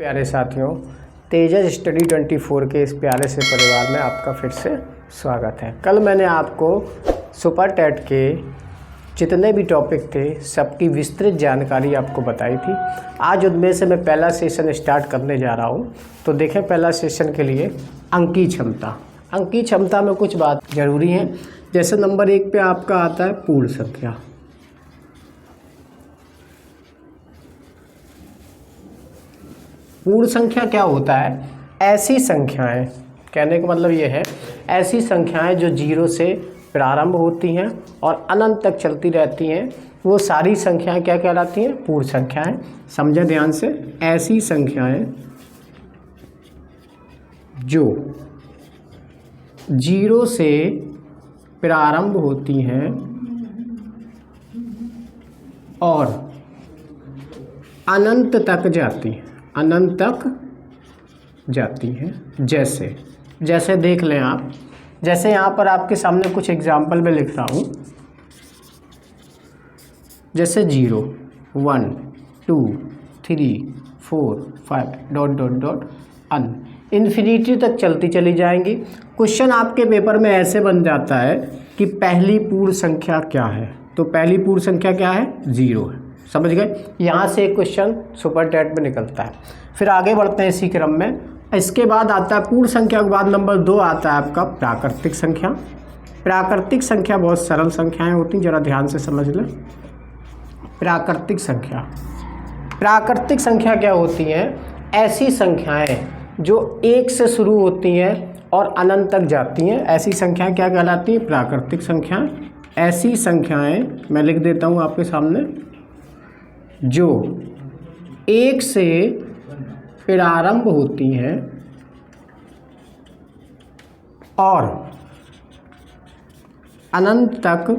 प्यारे साथियों, तेजस स्टडी 24 के इस प्यारे से परिवार में आपका फिर से स्वागत है। कल मैंने आपको सुपर टेट के जितने भी टॉपिक थे सबकी विस्तृत जानकारी आपको बताई थी। आज उनमें से मैं पहला सेशन स्टार्ट करने जा रहा हूं। तो देखें, पहला सेशन के लिए अंकीय क्षमता। अंकीय क्षमता में कुछ बात ज़रूरी है। जैसे नंबर 1 पे आपका आता है पूर्ण संख्या। पूर्ण संख्या क्या होता है? ऐसी संख्याएं, कहने का मतलब ये है, ऐसी संख्याएं जो 0 से प्रारंभ होती हैं और अनंत तक चलती रहती हैं, वो सारी संख्याएं क्या कहलाती हैं? पूर्ण संख्याएं। समझे ध्यान से, ऐसी संख्याएं जो 0 से प्रारंभ होती हैं और अनंत तक जाती हैं, अनंत तक जाती हैं। जैसे देख लें आप, जैसे यहाँ पर आपके सामने कुछ एग्जाम्पल में लिख रहा हूँ। जैसे 0, 1, 2, 3, 4, 5 डॉट डॉट डॉट अन इन्फिनिटी तक चलती चली जाएंगी। क्वेश्चन आपके पेपर में ऐसे बन जाता है कि पहली पूर्ण संख्या क्या है? तो पहली पूर्ण संख्या क्या है? 0 है। समझ गए? यहाँ से एक क्वेश्चन सुपर टेट में निकलता है। फिर आगे बढ़ते हैं इसी क्रम में। इसके बाद आता है पूर्ण संख्या के बाद नंबर 2 आता है आपका प्राकृतिक संख्या। प्राकृतिक संख्या बहुत सरल संख्याएं होती हैं, जरा ध्यान से समझ लें। प्राकृतिक संख्या, प्राकृतिक संख्या क्या होती हैं? ऐसी संख्याएं जो 1 से शुरू होती हैं और अनंत तक जाती हैं, ऐसी संख्याएं क्या कहलाती हैं? प्राकृतिक संख्याएं। ऐसी संख्याएं मैं लिख देता हूँ आपके सामने, जो 1 से प्रारंभ होती हैं और अनंत तक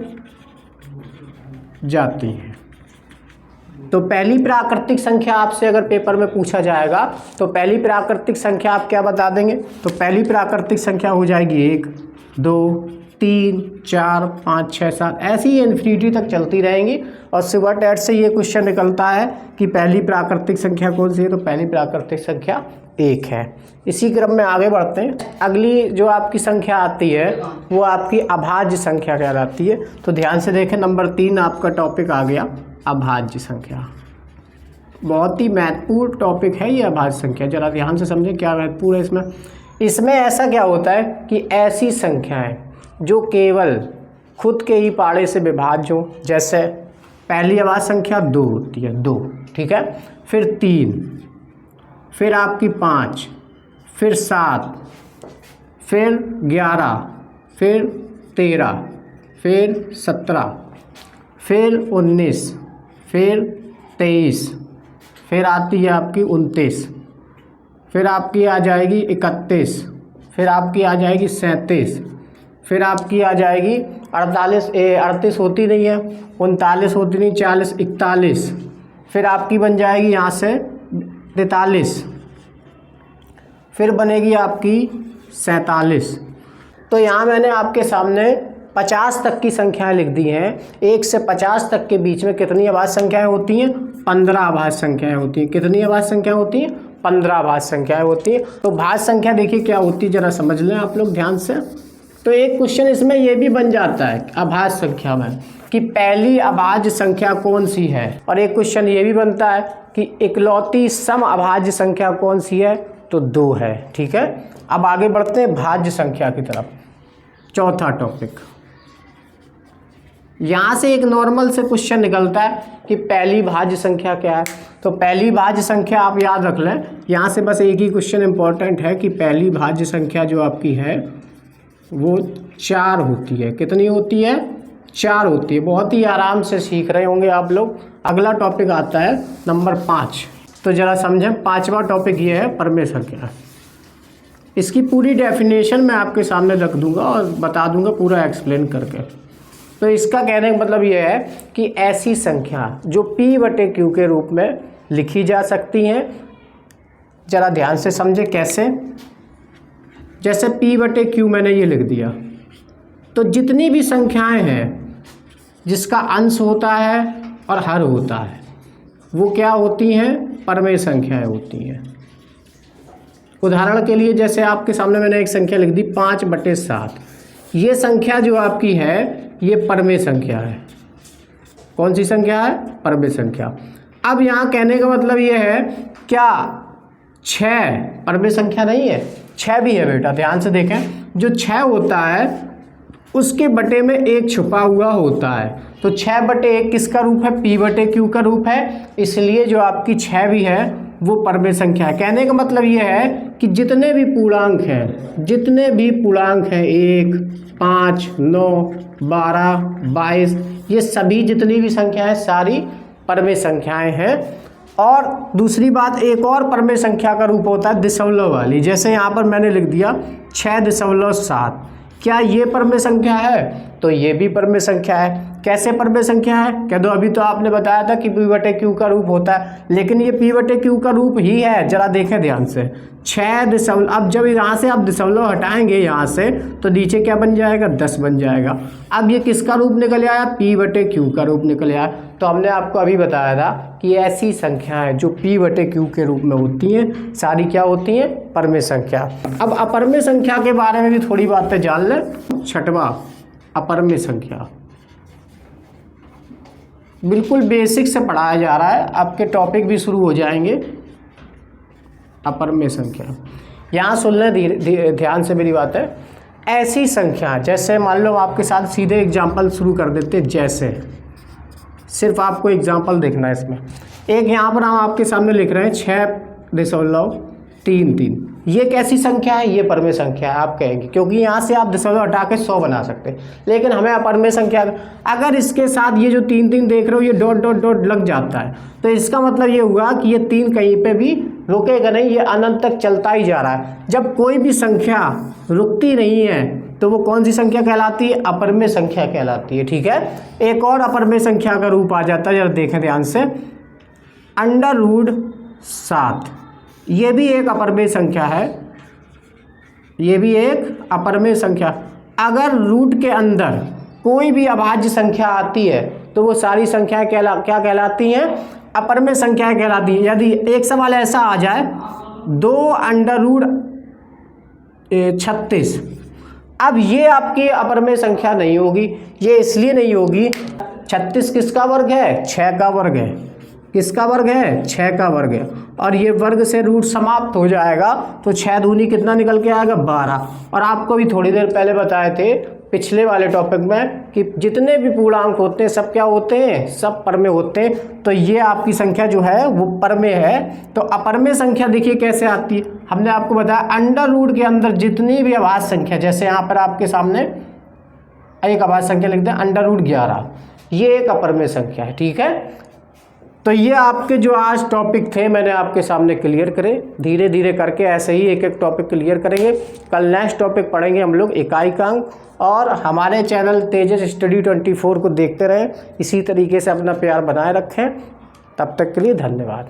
जाती हैं। तो पहली प्राकृतिक संख्या आपसे अगर पेपर में पूछा जाएगा तो पहली प्राकृतिक संख्या आप क्या बता देंगे? तो पहली प्राकृतिक संख्या हो जाएगी 1, 2, 3, 4, 5, 6, 7, ऐसी ही इन्फिनिटी तक चलती रहेंगी। और सुपर टेट से ये क्वेश्चन निकलता है कि पहली प्राकृतिक संख्या कौन सी है? तो पहली प्राकृतिक संख्या 1 है। इसी क्रम में आगे बढ़ते हैं। अगली जो आपकी संख्या आती है वो आपकी अभाज्य संख्या कहलाती है। तो ध्यान से देखें, नंबर 3 आपका टॉपिक आ गया अभाज्य संख्या। बहुत ही महत्वपूर्ण टॉपिक है ये अभाज्य संख्या। जरा ध्यान से समझें क्या महत्वपूर्ण है इसमें। इसमें ऐसा क्या होता है कि ऐसी संख्याएं जो केवल खुद के ही पाड़े से विभाज्य हो। जैसे पहली अभाज्य संख्या 2 होती है, 2, ठीक है। फिर 3, फिर आपकी 5, फिर 7, फिर 11, फिर 13, फिर 17, फिर 19, फिर 23, फिर आती है आपकी 29, फिर आपकी आ जाएगी 31, फिर आपकी आ जाएगी 37, फिर आपकी आ जाएगी 38 होती नहीं है, 39 होती नहीं, 40, 41, फिर आपकी बन जाएगी यहाँ से 43, फिर बनेगी आपकी 47। तो यहाँ मैंने आपके सामने 50 तक की संख्याएं लिख दी हैं। 1 से 50 तक के बीच में कितनी अभाज्य संख्याएं होती हैं? 15 अभाज्य संख्याएं होती हैं। कितनी अभाज्य संख्याएं होती हैं? 15 अभाज्य संख्याएं होती हैं। तो भाज्य संख्या देखिए क्या होती है, जरा समझ लें आप लोग ध्यान से। तो एक क्वेश्चन इसमें यह भी बन जाता है अभाज्य संख्या में कि पहली अभाज्य संख्या कौन सी है, और एक क्वेश्चन ये भी बनता है कि इकलौती सम अभाज्य संख्या कौन सी है? तो 2 है, ठीक है। अब आगे बढ़ते हैं भाज्य संख्या की तरफ। चौथा टॉपिक, यहाँ से एक नॉर्मल से क्वेश्चन निकलता है कि पहली भाज्य संख्या क्या है। तो पहली भाज्य संख्या आप याद रख लें, यहाँ से बस एक ही क्वेश्चन इंपॉर्टेंट है कि पहली भाज्य संख्या जो आपकी है वो 4 होती है। कितनी होती है? 4 होती है। बहुत ही आराम से सीख रहे होंगे आप लोग। अगला टॉपिक आता है नंबर 5। तो ज़रा समझें, 5वां टॉपिक ये है परमेय संख्या। इसकी पूरी डेफिनेशन मैं आपके सामने रख दूंगा और बता दूंगा पूरा एक्सप्लेन करके। तो इसका कहने का मतलब ये है कि ऐसी संख्या जो P/Q के रूप में लिखी जा सकती हैं। ज़रा ध्यान से समझें कैसे। जैसे P/Q मैंने ये लिख दिया, तो जितनी भी संख्याएं हैं जिसका अंश होता है और हर होता है वो क्या होती हैं? परमेय संख्याएं होती हैं। उदाहरण के लिए जैसे आपके सामने मैंने एक संख्या लिख दी 5/7। ये संख्या जो आपकी है ये परमेय संख्या है। कौन सी संख्या है? परमेय संख्या। अब यहाँ कहने का मतलब ये है, क्या 6 परमेय संख्या नहीं है? 6 भी है बेटा, ध्यान से देखें। जो 6 होता है उसके बटे में 1 छुपा हुआ होता है, तो 6/1 किसका रूप है? p/q का रूप है, इसलिए जो आपकी 6 भी है वो परमेय संख्या है। कहने का मतलब ये है कि जितने भी पूर्णांक हैं 1, 5, 9, 12, 22, ये सभी जितनी भी संख्याएं सारी परमेय संख्याएं हैं। और दूसरी बात, एक और परमेय संख्या का रूप होता है दशमलव वाली। जैसे यहाँ पर मैंने लिख दिया 6.7, क्या ये परमेय संख्या है? तो ये भी परमेय संख्या है। कैसे परमेय संख्या है? कह दो, अभी तो आपने बताया था कि p/q का रूप होता है, लेकिन ये p/q का रूप ही है। जरा देखें ध्यान से, 6 अब जब यहाँ से आप दशमलव हटाएंगे यहाँ से, तो नीचे क्या बन जाएगा? 10 बन जाएगा। अब ये किसका रूप निकल आया? p/q का रूप निकल आया। तो हमने आपको अभी बताया था कि ऐसी संख्याएं जो p/q के रूप में होती हैं सारी क्या होती हैं? परमेय संख्या। अब अपरमेय संख्या के बारे में भी थोड़ी बातें जान लें। छठवां, अपरमेय संख्या बिल्कुल बेसिक से पढ़ाया जा रहा है, आपके टॉपिक भी शुरू हो जाएंगे। अपरमेय संख्या, यहाँ सुन लें ध्यान से मेरी बात है। ऐसी संख्या, जैसे मान लो आपके साथ सीधे एग्जाम्पल शुरू कर देते हैं। जैसे सिर्फ आपको एग्जाम्पल देखना है इसमें। एक यहाँ पर हम आपके सामने लिख रहे हैं 6.33। ये कैसी संख्या है? ये परमेय संख्या है आप कहेंगे, क्योंकि यहाँ से आप दशमलव हटा के 100 बना सकते हैं। लेकिन हमें अपरमेय संख्या, अगर इसके साथ ये जो 3 देख रहे हो ये डॉट डॉट डॉट लग जाता है, तो इसका मतलब ये हुआ कि ये 3 कहीं पे भी रुकेगा नहीं, ये अनंत तक चलता ही जा रहा है। जब कोई भी संख्या रुकती नहीं है तो वो कौन सी संख्या कहलाती है? अपरमेय संख्या कहलाती है। ठीक है। एक और अपरमेय संख्या का रूप आ जाता है, जरा देखें ध्यान से, √7। ये भी एक अपरमेय संख्या है, ये भी एक अपरमेय संख्या। अगर रूट के अंदर कोई भी अभाज्य संख्या आती है तो वो सारी संख्याएं क्या कहलाती हैं? अपरमेय संख्याएं कहलाती हैं। यदि एक सवाल ऐसा आ जाए 2√36, अब ये आपकी अपरमेय संख्या नहीं होगी। ये इसलिए नहीं होगी, 36 किसका वर्ग है? 6 का वर्ग है। किसका वर्ग है? 6 का वर्ग है। और ये वर्ग से रूट समाप्त हो जाएगा, तो 6 दूनी कितना निकल के आएगा? 12। और आपको भी थोड़ी देर पहले बताए थे पिछले वाले टॉपिक में कि जितने भी पूर्णांक होते हैं सब क्या होते हैं? सब परमेय होते हैं। तो ये आपकी संख्या जो है वो परमेय है। तो अपरमेय संख्या देखिए कैसे आती है। हमने आपको बताया अंडर रूट के अंदर जितनी भी अभाज्य संख्या, जैसे यहाँ पर आपके सामने एक अभाज्य संख्या लिख दें √11, ये एक अपरमेय संख्या है। ठीक है। तो ये आपके जो आज टॉपिक थे मैंने आपके सामने क्लियर करे। धीरे धीरे करके ऐसे ही एक एक टॉपिक क्लियर करेंगे। कल नेक्स्ट टॉपिक पढ़ेंगे हम लोग इकाई का अंक। और हमारे चैनल तेजस स्टडी 24 को देखते रहें, इसी तरीके से अपना प्यार बनाए रखें। तब तक के लिए धन्यवाद।